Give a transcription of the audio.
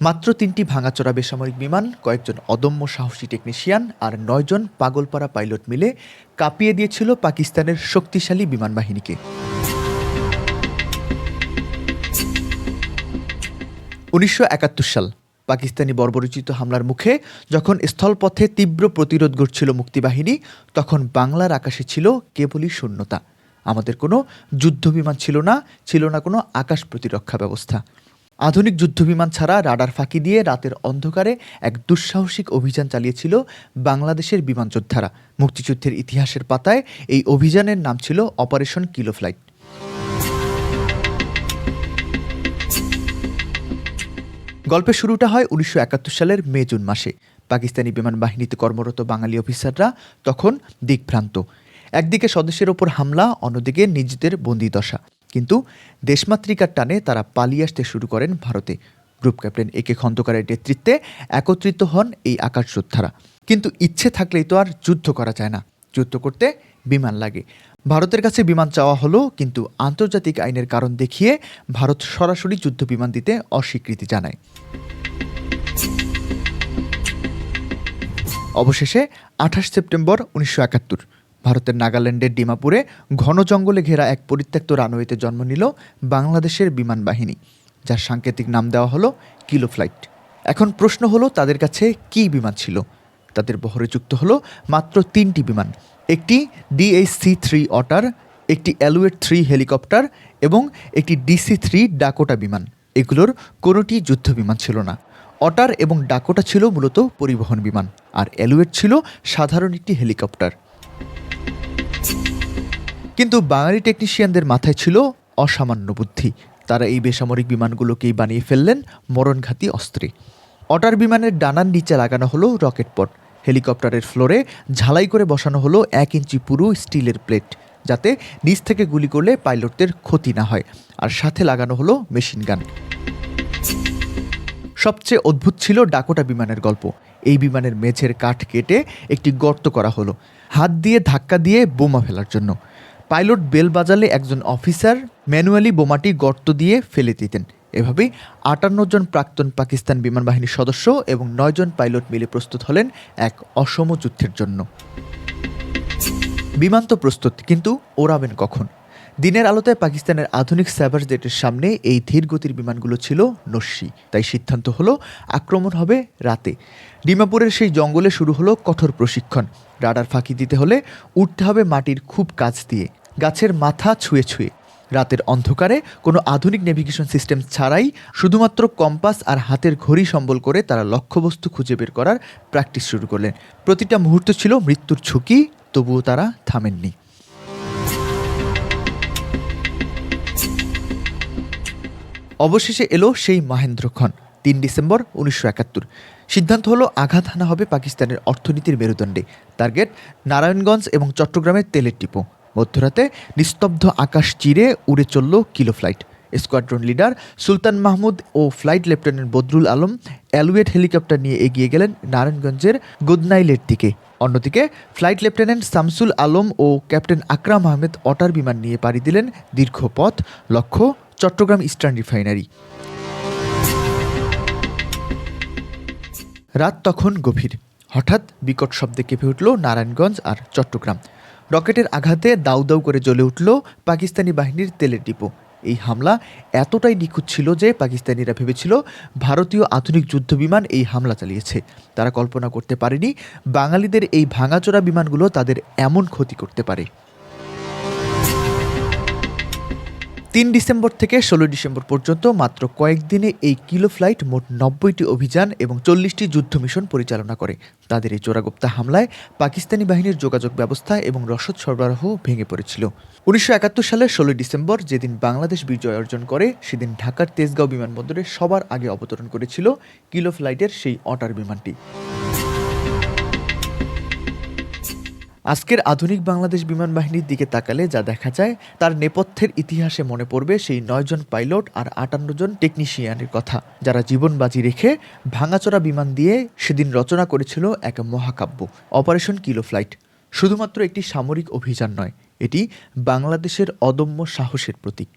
মাত্র ৩টি ভাঙাচোরা বেসামরিক বিমান, কয়েকজন অদম্য সাহসী টেকনিশিয়ান আর ৯ জন পাগলপাড়া পাইলট মিলে কাঁপিয়ে দিয়েছিল পাকিস্তানের শক্তিশালী বিমান বাহিনীকে। ১৯৭১ সাল পাকিস্তানি বর্বরোচিত হামলার মুখে যখন স্থলপথে তীব্র প্রতিরোধ গড়ছিল মুক্তিবাহিনী, তখন বাংলার আকাশে ছিল কেবলই শূন্যতা। আমাদের কোনো যুদ্ধবিমান ছিল না কোনো আকাশ প্রতিরক্ষা ব্যবস্থা। আধুনিক যুদ্ধবিমান ছাড়া রাডার ফাঁকি দিয়ে রাতের অন্ধকারে এক দুঃসাহসিক অভিযান চালিয়েছিল বাংলাদেশের বিমান যোদ্ধারা। মুক্তিযুদ্ধের ইতিহাসের পাতায় এই অভিযানের নাম ছিল অপারেশন কিলো ফ্লাইট। গল্পের শুরুটা হয় ১৯৭১ সালের মে-জুন মাসে। পাকিস্তানি বিমান বাহিনীতে কর্মরত বাঙালি অফিসাররা তখন দিকভ্রান্ত। একদিকে স্বদেশের ওপর হামলা, অন্যদিকে নিজেদের বন্দিদশা। কিন্তু দেশমাতৃকার টানে তারা পালিয়ে আসতে শুরু করেন ভারতে। গ্রুপ ক্যাপ্টেন একে খন্দকারের নেতৃত্বে একত্রিত হন এই আকাশ যোদ্ধারা। কিন্তু ইচ্ছে থাকলেই তো আর যুদ্ধ করা যায় না। যুদ্ধ করতে বিমান লাগে। ভারতের কাছে বিমান চাওয়া হলো, কিন্তু আন্তর্জাতিক আইনের কারণ দেখিয়ে ভারত সরাসরি যুদ্ধ বিমান দিতে অস্বীকৃতি জানায়। অবশেষে ২৮ সেপ্টেম্বর ১৯৭১ ভারতের নাগাল্যান্ডের ডিমাপুরে ঘন জঙ্গলে ঘেরা এক পরিত্যক্ত রানওয়েতে জন্ম নিল বাংলাদেশের বিমান বাহিনী, যার সাংকেতিক নাম দেওয়া হলো কিলো ফ্লাইট। এখন প্রশ্ন হলো, তাদের কাছে কী বিমান ছিল? তাদের বহরে যুক্ত হলো মাত্র ৩টি বিমান। একটি DHC-3 অটার, একটি Alouette-3 হেলিকপ্টার এবং একটি DC-3 ডাকোটা বিমান। এগুলোর কোনোটি যুদ্ধ বিমান ছিল না। অটার এবং ডাকোটা ছিল মূলত পরিবহন বিমান, আর Alouette ছিল সাধারণ একটি হেলিকপ্টার। কিন্তু বাঙালি টেকনিশিয়ানদের মাথায় ছিল অসামান্য বুদ্ধি। তারা এই বেসামরিক বিমানগুলোকেই বানিয়ে ফেললেন মরণঘাতী অস্ত্রে। অটার বিমানের ডানার নিচে লাগানো হলো রকেট পড। হেলিকপ্টারের ফ্লোরে ঝালাই করে বসানো হলো ১ ইঞ্চি পুরু স্টিলের প্লেট, যাতে নিচ থেকে গুলি করলে পাইলটদের ক্ষতি না হয়। আর সাথে লাগানো হলো মেশিন গান। সবচেয়ে অদ্ভুত ছিল ডাকোটা বিমানের গল্প। এই বিমানের মেঝের কাঠ কেটে একটি গর্ত করা হলো, হাত দিয়ে ধাক্কা দিয়ে বোমা ফেলার জন্য। পাইলট বেল বাজালে একজন অফিসার ম্যানুয়ালি বোমাটি গর্ত দিয়ে ফেলে দিতেন। এভাবেই ৫৮ জন প্রাক্তন পাকিস্তান বিমান বাহিনীর সদস্য এবং ৯ জন পাইলট মিলে প্রস্তুত হলেন এক অসম যুদ্ধের জন্য। বিমান তো প্রস্তুত, কিন্তু ওড়াবেন কখন? দিনের আলোতে পাকিস্তানের আধুনিক স্যাভার জেটের সামনে এই ধীর গতির বিমানগুলো ছিল নস্যি। তাই সিদ্ধান্ত হলো, আক্রমণ হবে রাতে। ডিমাপুরের সেই জঙ্গলে শুরু হলো কঠোর প্রশিক্ষণ। রাডার ফাঁকি দিতে হলে উঠতে হবে মাটির খুব কাছ দিয়ে, গাছের মাথা ছুঁয়ে ছুঁয়ে। রাতের অন্ধকারে কোনো আধুনিক নেভিগেশন সিস্টেম ছাড়াই শুধুমাত্র কম্পাস আর হাতের ঘড়ি সম্বল করে তারা লক্ষ্যবস্তু খুঁজে বের করার প্র্যাকটিস শুরু করলেন। প্রতিটা মুহূর্ত ছিল মৃত্যুর ঝুঁকি, তবুও তারা থামেননি। অবশেষে এলো সেই মহেন্দ্রক্ষণ, ৩ ডিসেম্বর ১৯৭১। সিদ্ধান্ত হলো, আঘাত হানা হবে পাকিস্তানের অর্থনীতির মেরুদণ্ডে। টার্গেট নারায়ণগঞ্জ এবং চট্টগ্রামের তেলের ডিপো। মধ্যরাতে নিস্তব্ধ আকাশ চিরে উড়ে চলল kilo flight. Squadron leader Sultan Mahmud ও flight lieutenant Badrul Alam Alouette helicopter নিয়ে এগিয়ে গেলেন নারায়ণগঞ্জের গোদনাইলের দিকে। অন্যদিকে ফ্লাইট লেফটেন্যান্ট শামসুল আলম ও ক্যাপ্টেন আকরাম আহমেদ অটার বিমান নিয়ে পাড়ি দিলেন দীর্ঘ পথ, লক্ষ্য চট্টগ্রাম ইস্টার্ন রিফাইনারি। রাত তখন গভীর। হঠাৎ বিকট শব্দে কেঁপে উঠল নারায়ণগঞ্জ আর চট্টগ্রাম। রকেটের আঘাতে দাউ দাউ করে জ্বলে উঠল পাকিস্তানি বাহিনীর তেলের ডিপো। এই হামলা এতটাই নিখুঁত ছিল যে পাকিস্তানিরা ভেবেছিল ভারতীয় আধুনিক যুদ্ধবিমান এই হামলা চালিয়েছে। তারা কল্পনা করতে পারেনি বাঙালিদের এই ভাঙাচোরা বিমানগুলো তাদের এমন ক্ষতি করতে পারে। ৩ ডিসেম্বর থেকে ১৬ ডিসেম্বর পর্যন্ত মাত্র কয়েকদিনে এই কিলো ফ্লাইট মোট ৯০টি অভিযান এবং ৪০টি যুদ্ধ মিশন পরিচালনা করে। তাদের এই চোরাগোপ্তা হামলায় পাকিস্তানি বাহিনীর যোগাযোগ ব্যবস্থা এবং রসদ সরবরাহ ভেঙে পড়েছিল। ১৯৭১ সালের ১৬ ডিসেম্বর, যেদিন বাংলাদেশ বিজয় অর্জন করে, সেদিন ঢাকার তেজগাঁও বিমানবন্দরে সবার আগে অবতরণ করেছিল কিলো ফ্লাইটের সেই অটার বিমানটি। আজকের আধুনিক বাংলাদেশ বিমান বাহিনীর দিকে তাকালে যা দেখা যায়, তার নেপথ্যের ইতিহাসে মনে পড়বে সেই ৯ জন পাইলট আর ৫৮ জন টেকনিশিয়ানের কথা, যারা জীবন বাজি রেখে ভাঙাচোরা বিমান দিয়ে সেদিন রচনা করেছিল এক মহাকাব্য, অপারেশন কিলো ফ্লাইট। শুধুমাত্র একটি সামরিক অভিযান নয়, এটি বাংলাদেশের অদম্য সাহসের প্রতীক।